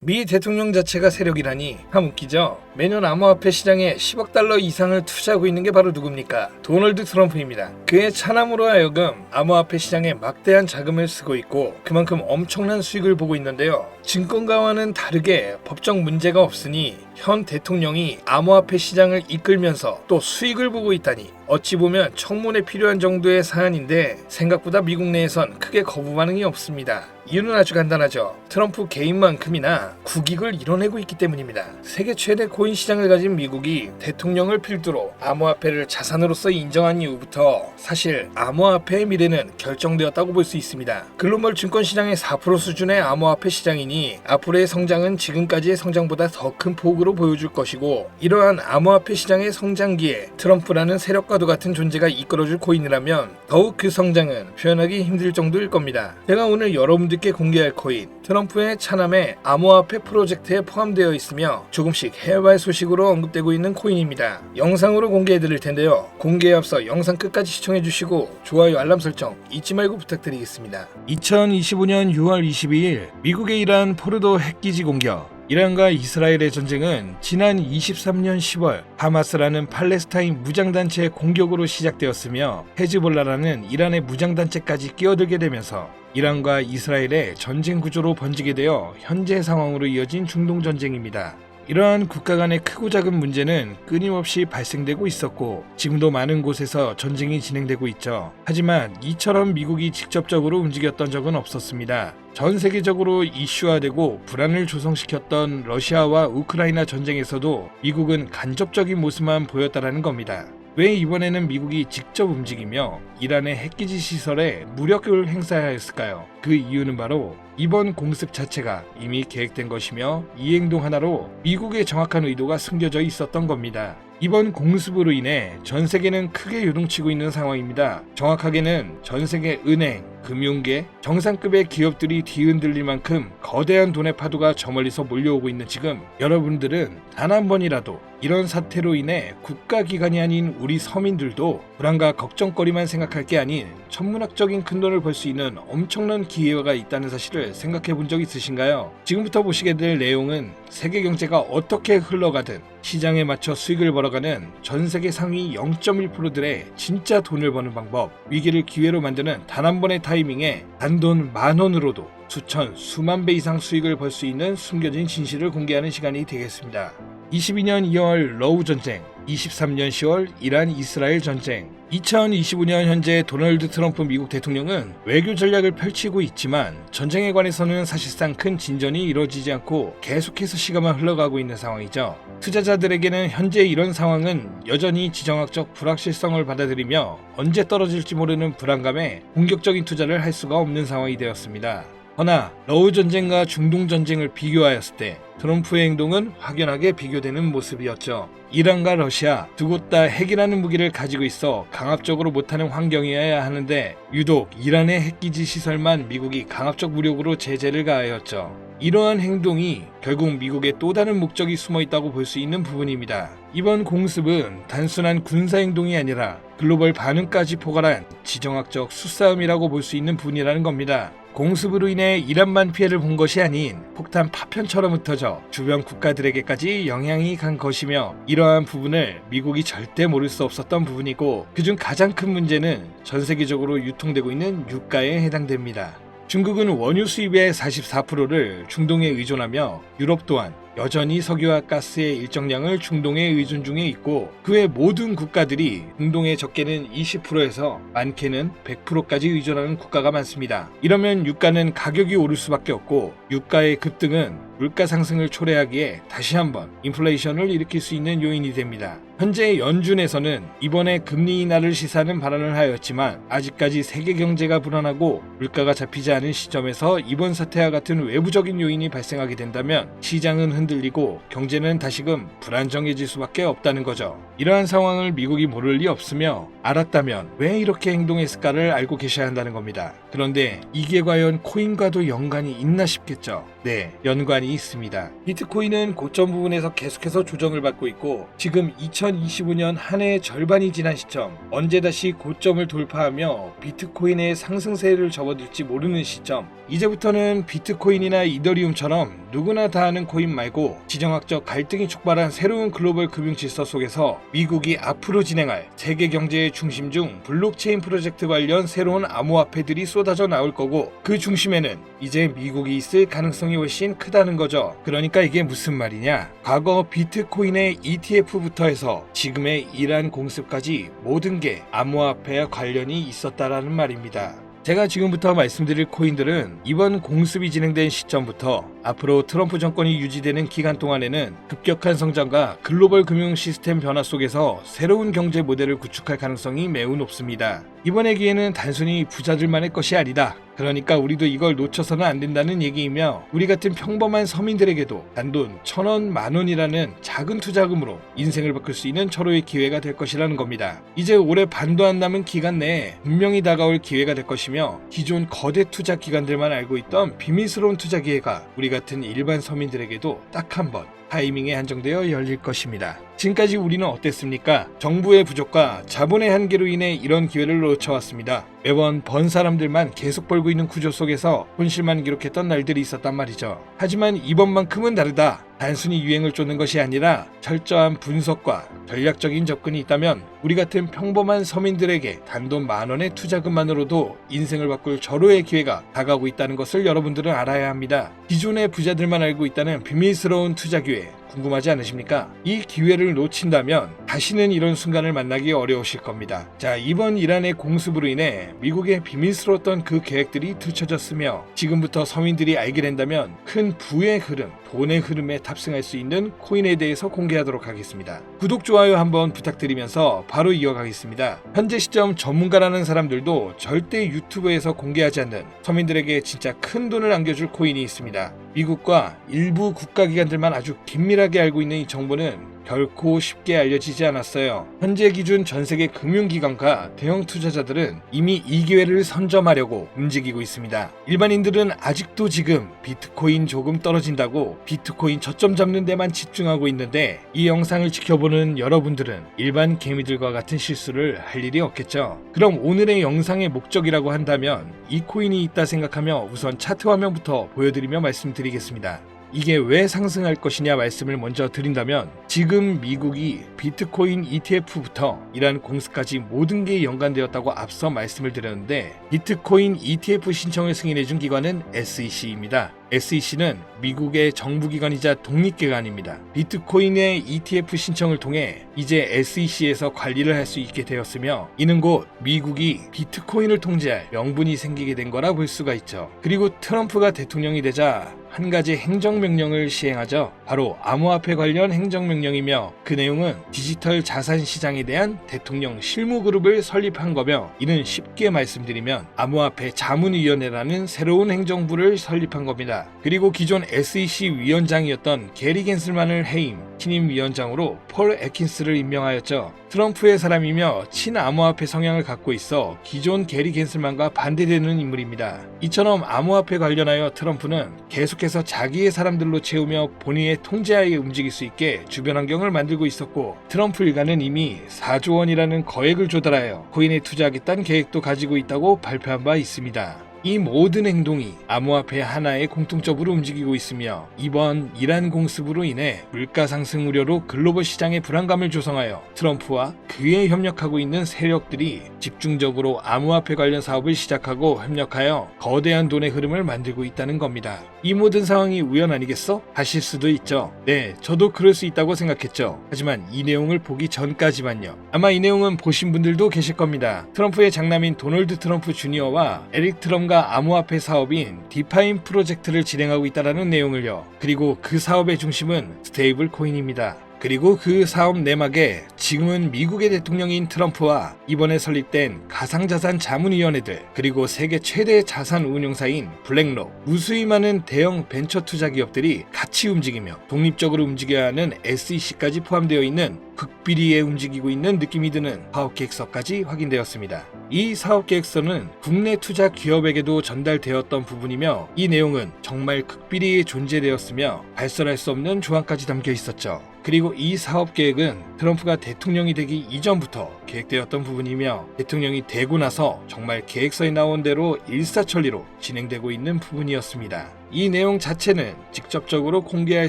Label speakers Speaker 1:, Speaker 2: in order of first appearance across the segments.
Speaker 1: 미 대통령 자체가 세력이라니 참 웃기죠? 매년 암호화폐 시장에 10억 달러 이상을 투자하고 있는 게 바로 누굽니까? 도널드 트럼프입니다. 그의 차남으로 하여금 암호화폐 시장에 막대한 자금을 쓰고 있고 그만큼 엄청난 수익을 보고 있는데요. 증권가와는 다르게 법적 문제가 없으니 현 대통령이 암호화폐 시장을 이끌면서 또 수익을 보고 있다니 어찌 보면 청문회 필요한 정도의 사안인데 생각보다 미국 내에선 크게 거부 반응이 없습니다. 이유는 아주 간단하죠. 트럼프 개인만큼이나 국익을 이뤄내고 있기 때문입니다. 세계 최대 코인 시장을 가진 미국이 대통령을 필두로 암호화폐를 자산으로서 인정한 이후부터 사실 암호화폐의 미래는 결정되었다고 볼 수 있습니다. 글로벌 증권시장의 4% 수준의 암호화폐 시장이니 앞으로의 성장은 지금까지의 성장보다 더 큰 폭으로 보여줄 것이고, 이러한 암호화폐 시장의 성장기에 트럼프라는 세력과도 같은 존재가 이끌어줄 코인이라면 더욱 그 성장은 표현하기 힘들 정도일 겁니다. 제가 오늘 여러분들께 공개할 코인, 트럼프의 차남의 암호화폐 프로젝트에 포함되어 있으며 조금씩 해외 소식으로 언급되고 있는 코인입니다. 영상으로 공개해드릴 텐데요. 공개에 앞서 영상 끝까지 시청해주시고 좋아요, 알람 설정 잊지 말고 부탁드리겠습니다. 2025년 6월 22일 미국의 이란 포르도 핵기지 공격. 이란과 이스라엘의 전쟁은 지난 23년 10월 하마스라는 팔레스타인 무장단체의 공격으로 시작되었으며 헤즈볼라라는 이란의 무장단체까지 끼어들게 되면서 이란과 이스라엘의 전쟁 구조로 번지게 되어 현재 상황으로 이어진 중동전쟁입니다. 이러한 국가 간의 크고 작은 문제는 끊임없이 발생되고 있었고 지금도 많은 곳에서 전쟁이 진행되고 있죠. 하지만 이처럼 미국이 직접적으로 움직였던 적은 없었습니다. 전 세계적으로 이슈화되고 불안을 조성시켰던 러시아와 우크라이나 전쟁에서도 미국은 간접적인 모습만 보였다라는 겁니다. 왜 이번에는 미국이 직접 움직이며 이란의 핵기지 시설에 무력을 행사하였을까요? 그 이유는 바로 이번 공습 자체가 이미 계획된 것이며 이 행동 하나로 미국의 정확한 의도가 숨겨져 있었던 겁니다. 이번 공습으로 인해 전 세계는 크게 요동치고 있는 상황입니다. 정확하게는 전 세계 은행, 금융계, 정상급의 기업들이 뒤흔들릴 만큼 거대한 돈의 파도가 저 멀리서 몰려오고 있는 지금 여러분들은 단 한 번이라도 이런 사태로 인해 국가기관이 아닌 우리 서민들도 불안과 걱정거리만 생각할 게 아닌 천문학적인 큰돈을 벌 수 있는 엄청난 기회가 있다는 사실을 생각해 본 적 있으신가요? 지금부터 보시게 될 내용은 세계 경제가 어떻게 흘러가든 시장에 맞춰 수익을 벌어가는 전 세계 상위 0.1%들의 진짜 돈을 버는 방법, 위기를 기회로 만드는 단 한 번의 타이밍에 단돈 10,000원으로도 수천, 수만 배 이상 수익을 벌 수 있는 숨겨진 진실을 공개하는 시간이 되겠습니다. 22년 2월 러우 전쟁, 23년 10월 이란 이스라엘 전쟁, 2025년 현재 도널드 트럼프 미국 대통령은 외교 전략을 펼치고 있지만 전쟁에 관해서는 사실상 큰 진전이 이루어지지 않고 계속해서 시간만 흘러가고 있는 상황이죠. 투자자들에게는 현재 이런 상황은 여전히 지정학적 불확실성을 받아들이며 언제 떨어질지 모르는 불안감에 공격적인 투자를 할 수가 없는 상황이 되었습니다. 허나 러우 전쟁과 중동 전쟁을 비교하였을 때 트럼프의 행동은 확연하게 비교되는 모습이었죠. 이란과 러시아 두 곳 다 핵이라는 무기를 가지고 있어 강압적으로 못하는 환경이어야 하는데 유독 이란의 핵기지 시설만 미국이 강압적 무력으로 제재를 가하였죠. 이러한 행동이 결국 미국의 또 다른 목적이 숨어 있다고 볼 수 있는 부분입니다. 이번 공습은 단순한 군사행동이 아니라 글로벌 반응까지 포괄한 지정학적 수싸움이라고 볼 수 있는 부분이라는 겁니다. 공습으로 인해 이란만 피해를 본 것이 아닌 폭탄 파편처럼 흩어져 주변 국가들에게까지 영향이 간 것이며 이러한 부분을 미국이 절대 모를 수 없었던 부분이고 그중 가장 큰 문제는 전 세계적으로 유통되고 있는 유가에 해당됩니다. 중국은 원유 수입의 44%를 중동에 의존하며 유럽 또한 여전히 석유와 가스의 일정량을 중동에 의존 중에 있고 그 외 모든 국가들이 중동의 적게는 20%에서 많게는 100%까지 의존하는 국가가 많습니다. 이러면 유가는 가격이 오를 수밖에 없고 유가의 급등은 물가 상승을 초래하기에 다시 한번 인플레이션을 일으킬 수 있는 요인이 됩니다. 현재 연준에서는 이번에 금리 인하를 시사하는 발언을 하였지만 아직까지 세계 경제가 불안하고 물가가 잡히지 않은 시점에서 이번 사태와 같은 외부적인 요인이 발생하게 된다면 시장은 흔들리고 경제는 다시금 불안정해질 수밖에 없다는 거죠. 이러한 상황을 미국이 모를 리 없으며 알았다면 왜 이렇게 행동했을까를 알고 계셔야 한다는 겁니다. 그런데 이게 과연 코인과도 연관이 있나 싶겠죠. 네, 연관이 있습니다. 비트코인은 고점 부분에서 계속해서 조정을 받고 있고 지금 2025년 한 해의 절반이 지난 시점, 언제 다시 고점을 돌파하며 비트코인의 상승세를 접어들지 모르는 시점, 이제부터는 비트코인이나 이더리움처럼 누구나 다 아는 코인 말고 지정학적 갈등이 촉발한 새로운 글로벌 금융 질서 속에서 미국이 앞으로 진행할 세계 경제의 중심 중 블록체인 프로젝트 관련 새로운 암호화폐들이 쏟아져 나올 거고 그 중심에는 이제 미국이 있을 가능성이 훨씬 크다는 거죠. 그러니까 이게 무슨 말이냐? 과거 비트코인의 ETF부터 해서 지금의 이란 공습까지 모든 게 암호화폐와 관련이 있었다라는 말입니다. 제가 지금부터 말씀드릴 코인들은 이번 공습이 진행된 시점부터 앞으로 트럼프 정권이 유지되는 기간 동안에는 급격한 성장과 글로벌 금융 시스템 변화 속에서 새로운 경제 모델을 구축할 가능성이 매우 높습니다. 이번의 기회는 단순히 부자들만의 것이 아니다. 그러니까 우리도 이걸 놓쳐서는 안 된다는 얘기이며 우리 같은 평범한 서민들에게도 단돈 1,000원, 10,000원이라는 작은 투자금으로 인생을 바꿀 수 있는 절호의 기회가 될 것이라는 겁니다. 이제 올해 반도 안 남은 기간 내에 분명히 다가올 기회가 될 것이며 기존 거대 투자 기관들만 알고 있던 비밀스러운 투자 기회가 우리 같은 일반 서민들에게도 딱 한 번 타이밍에 한정되어 열릴 것입니다. 지금까지 우리는 어땠습니까? 정부의 부족과 자본의 한계로 인해 이런 기회를 놓쳐왔습니다. 매번 번 사람들만 계속 벌고 있는 구조 속에서 손실만 기록했던 날들이 있었단 말이죠. 하지만 이번만큼은 다르다. 단순히 유행을 쫓는 것이 아니라 철저한 분석과 전략적인 접근이 있다면 우리 같은 평범한 서민들에게 단돈 10,000원의 투자금만으로도 인생을 바꿀 절호의 기회가 다가오고 있다는 것을 여러분들은 알아야 합니다. 기존의 부자들만 알고 있다는 비밀스러운 투자 기회 궁금하지 않으십니까? 이 기회를 놓친다면 다시는 이런 순간을 만나기 어려우실 겁니다. 자, 이번 이란의 공습으로 인해 미국의 비밀스러웠던 그 계획들이 들춰졌으며 지금부터 서민들이 알게 된다면 큰 부의 흐름, 돈의 흐름에 탑승할 수 있는 코인에 대해서 공개하도록 하겠습니다. 구독, 좋아요 한번 부탁드리면서 바로 이어가겠습니다. 현재 시점 전문가라는 사람들도 절대 유튜브에서 공개하지 않는 서민들에게 진짜 큰 돈을 안겨줄 코인이 있습니다. 미국과 일부 국가기관들만 아주 긴밀하게 알고 있는 이 정보는 결코 쉽게 알려지지 않았어요. 현재 기준 전세계 금융기관과 대형 투자자들은 이미 이 기회를 선점하려고 움직이고 있습니다. 일반인들은 아직도 지금 비트코인 조금 떨어진다고 비트코인 저점 잡는 데만 집중하고 있는데 이 영상을 지켜보는 여러분들은 일반 개미들과 같은 실수를 할 일이 없겠죠. 그럼 오늘의 영상의 목적이라고 한다면 이 코인이 있다 생각하며 우선 차트 화면부터 보여드리며 말씀드리겠습니다. 이게 왜 상승할 것이냐 말씀을 먼저 드린다면 지금 미국이 비트코인 ETF부터 이란 공습까지 모든 게 연관되었다고 앞서 말씀을 드렸는데 비트코인 ETF 신청을 승인해준 기관은 SEC입니다. SEC는 미국의 정부기관이자 독립기관입니다. 비트코인의 ETF 신청을 통해 이제 SEC에서 관리를 할 수 있게 되었으며 이는 곧 미국이 비트코인을 통제할 명분이 생기게 된 거라 볼 수가 있죠. 그리고 트럼프가 대통령이 되자 한 가지 행정명령을 시행하죠. 바로 암호화폐 관련 행정명령이며 그 내용은 디지털 자산 시장에 대한 대통령 실무그룹을 설립한 거며 이는 쉽게 말씀드리면 암호화폐 자문위원회라는 새로운 행정부를 설립한 겁니다. 그리고 기존 SEC 위원장이었던 게리 겐슬만을 해임, 신임 위원장으로 폴 애킨스를 임명하였죠. 트럼프의 사람이며 친암호화폐 성향을 갖고 있어 기존 게리 겐슬만과 반대되는 인물입니다. 이처럼 암호화폐 관련하여 트럼프는 계속해서 자기의 사람들로 채우며 본인의 통제하에 움직일 수 있게 주변 환경을 만들고 있었고 트럼프 일가는 이미 4조 원이라는 거액을 조달하여 코인에 투자하겠다는 계획도 가지고 있다고 발표한 바 있습니다. 이 모든 행동이 암호화폐 하나에 공통적으로 움직이고 있으며 이번 이란 공습으로 인해 물가 상승 우려로 글로벌 시장의 불안감을 조성하여 트럼프와 그에 협력하고 있는 세력들이 집중적으로 암호화폐 관련 사업을 시작하고 협력하여 거대한 돈의 흐름을 만들고 있다는 겁니다. 이 모든 상황이 우연 아니겠어? 하실 수도 있죠. 네, 저도 그럴 수 있다고 생각했죠. 하지만 이 내용을 보기 전까지만요. 아마 이 내용은 보신 분들도 계실 겁니다. 트럼프의 장남인 도널드 트럼프 주니어와 에릭 트럼과 암호화폐 사업인 디파인 프로젝트를 진행하고 있다는 내용을요. 그리고 그 사업의 중심은 스테이블 코인입니다. 그리고 그 사업 내막에 지금은 미국의 대통령인 트럼프와 이번에 설립된 가상자산 자문위원회들, 그리고 세계 최대 자산 운용사인 블랙록, 무수히 많은 대형 벤처 투자 기업들이 같이 움직이며 독립적으로 움직여야 하는 SEC까지 포함되어 있는 극비리에 움직이고 있는 느낌이 드는 사업계획서까지 확인되었습니다. 이 사업계획서는 국내 투자 기업에게도 전달되었던 부분이며, 이 내용은 정말 극비리에 존재되었으며 발설할 수 없는 조항까지 담겨 있었죠. 그리고 이 사업계획은 트럼프가 대통령이 되기 이전부터 계획되었던 부분이며, 대통령이 되고 나서 정말 계획서에 나온 대로 일사천리로 진행되고 있는 부분이었습니다. 이 내용 자체는 직접적으로 공개할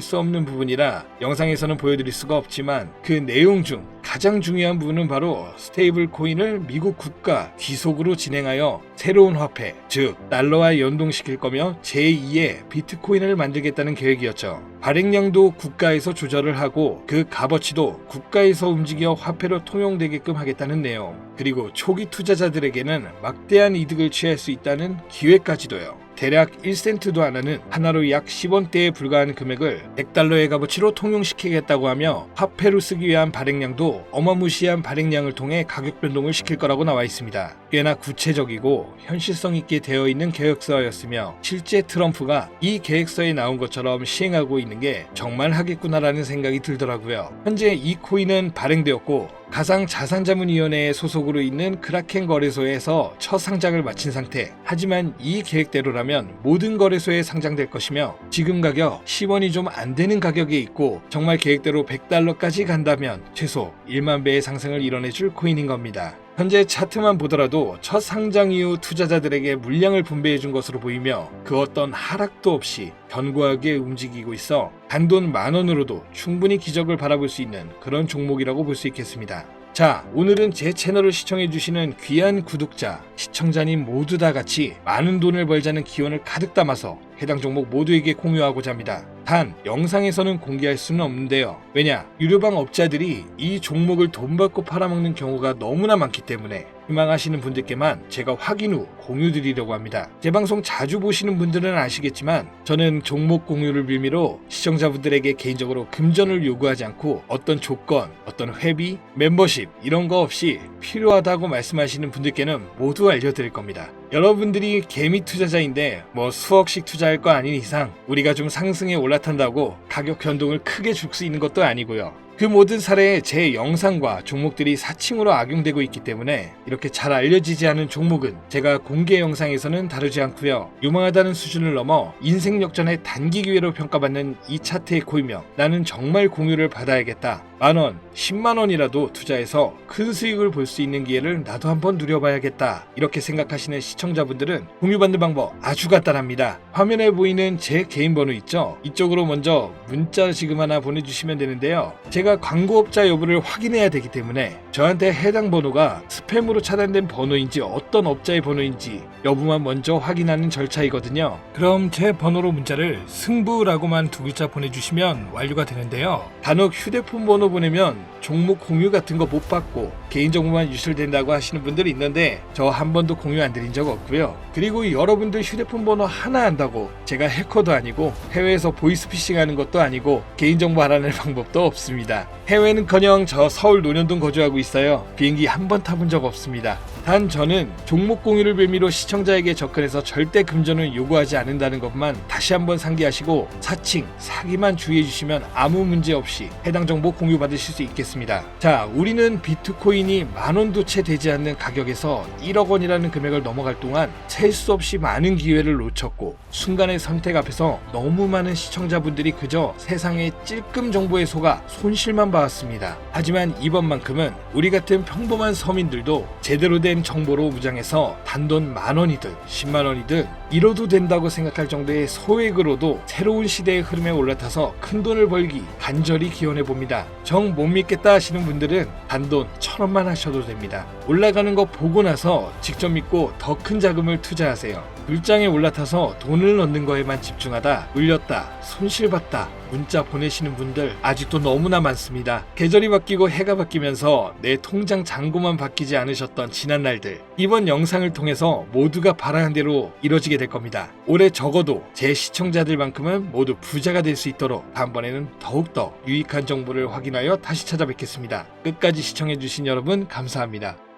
Speaker 1: 수 없는 부분이라 영상에서는 보여드릴 수가 없지만, 그 내용 중 가장 중요한 부분은 바로 스테이블 코인을 미국 국가 귀속으로 진행하여 새로운 화폐, 즉 달러와 연동시킬 거며 제2의 비트코인을 만들겠다는 계획이었죠. 발행량도 국가에서 조절을 하고 그 값어치도 국가에서 움직여 화폐로 통용되게끔 하겠다는 내용, 그리고 초기 투자자들에게는 막대한 이득을 취할 수 있다는 기회까지도요. 대략 1센트도 안 하는 하나로 약 10원대에 불과한 금액을 100달러의 값어치로 통용시키겠다고 하며, 화폐로 쓰기 위한 발행량도 어마무시한 발행량을 통해 가격 변동을 시킬 거라고 나와 있습니다. 꽤나 구체적이고 현실성 있게 되어 있는 계획서였으며, 실제 트럼프가 이 계획서에 나온 것처럼 시행하고 있는 게 정말 하겠구나라는 생각이 들더라고요. 현재 이 코인은 발행되었고 가상자산자문위원회의 소속으로 있는 크라켄 거래소에서 첫 상장을 마친 상태. 하지만 이 계획대로라면 모든 거래소에 상장될 것이며, 지금 가격 10원이 좀 안 되는 가격에 있고 정말 계획대로 100달러까지 간다면 최소 1만 배의 상승을 이뤄내줄 코인인 겁니다. 현재 차트만 보더라도 첫 상장 이후 투자자들에게 물량을 분배해준 것으로 보이며, 그 어떤 하락도 없이 견고하게 움직이고 있어 단돈 10,000원으로도 충분히 기적을 바라볼 수 있는 그런 종목이라고 볼 수 있겠습니다. 자, 오늘은 제 채널을 시청해주시는 귀한 구독자, 시청자님 모두 다 같이 많은 돈을 벌자는 기원을 가득 담아서 해당 종목 모두에게 공유하고자 합니다. 단 영상에서는 공개할 수는 없는데요. 왜냐? 유료방 업자들이 이 종목을 돈 받고 팔아먹는 경우가 너무나 많기 때문에 희망하시는 분들께만 제가 확인 후 공유드리려고 합니다. 제 방송 자주 보시는 분들은 아시겠지만 저는 종목 공유를 빌미로 시청자분들에게 개인적으로 금전을 요구하지 않고 어떤 조건, 어떤 회비, 멤버십 이런 거 없이 필요하다고 말씀하시는 분들께는 모두 알려드릴 겁니다. 여러분들이 개미 투자자인데 수억씩 투자할 거 아닌 이상 우리가 좀 상승에 올라탄다고 가격 변동을 크게 줄 수 있는 것도 아니고요. 그 모든 사례에 제 영상과 종목들이 사칭으로 악용되고 있기 때문에 이렇게 잘 알려지지 않은 종목은 제가 공개 영상에서는 다루지 않고요. 유망하다는 수준을 넘어 인생 역전의 단기 기회로 평가받는 이 차트의 고유명, 나는 정말 공유를 받아야겠다. 10,000원, 100,000원이라도 투자해서 큰 수익을 볼 수 있는 기회를 나도 한번 누려봐야겠다. 이렇게 생각하시는 시청자분들은 공유받는 방법 아주 간단합니다. 화면에 보이는 제 개인 번호 있죠? 이쪽으로 먼저 문자 지금 하나 보내주시면 되는데요. 제가 광고업자 여부를 확인해야 되기 때문에 저한테 해당 번호가 스팸으로 차단된 번호인지 어떤 업자의 번호인지 여부만 먼저 확인하는 절차이거든요. 그럼 제 번호로 문자를 승부라고만 2글자 보내주시면 완료가 되는데요. 단독 휴대폰 번호 보내면 종목 공유 같은 거 못 받고 개인정보만 유출된다고 하시는 분들이 있는데 저 한 번도 공유 안 드린 적 없고요. 그리고 여러분들 휴대폰 번호 하나 안다고 제가 해커도 아니고 해외에서 보이스피싱 하는 것도 아니고 개인정보 알아낼 방법도 없습니다. 해외는커녕 저 서울 논현동 거주하고 있어요. 비행기 한 번 타본 적 없습니다. 단 저는 종목 공유를 빌미로 시청자에게 접근해서 절대 금전을 요구하지 않는다는 것만 다시 한번 상기하시고 사칭, 사기만 주의해 주시면 아무 문제 없이 해당 정보 공유받으실 수 있겠습니다. 자, 우리는 비트코인이 10,000원도 채 되지 않는 가격에서 1억 원이라는 금액을 넘어갈 동안 셀 수 없이 많은 기회를 놓쳤고 순간의 선택 앞에서 너무 많은 시청자분들이 그저 세상의 찔끔 정보에 속아 손실만 봐왔습니다. 하지만 이번만큼은 우리 같은 평범한 서민들도 제대로 된 정보로 무장해서 단돈 10,000원이든 100,000원이든 잃어도 된다고 생각할 정도의 소액으로도 새로운 시대의 흐름에 올라타서 큰돈을 벌기 간절히 기원해봅니다. 정 못 믿겠다 하시는 분들은 단돈 1,000원만 하셔도 됩니다. 올라가는 거 보고 나서 직접 믿고 더 큰 자금을 투자하세요. 물장에 올라타서 돈을 넣는 거에만 집중하다 물렸다, 손실봤다, 문자 보내시는 분들 아직도 너무나 많습니다. 계절이 바뀌고 해가 바뀌면서 내 통장 잔고만 바뀌지 않으셨던 지난 날들, 이번 영상을 통해서 모두가 바라는 대로 이뤄지게 될 겁니다. 올해 적어도 제 시청자들만큼은 모두 부자가 될 수 있도록 다음번에는 더욱더 유익한 정보를 확인하여 다시 찾아뵙겠습니다. 끝까지 시청해주신 여러분 감사합니다.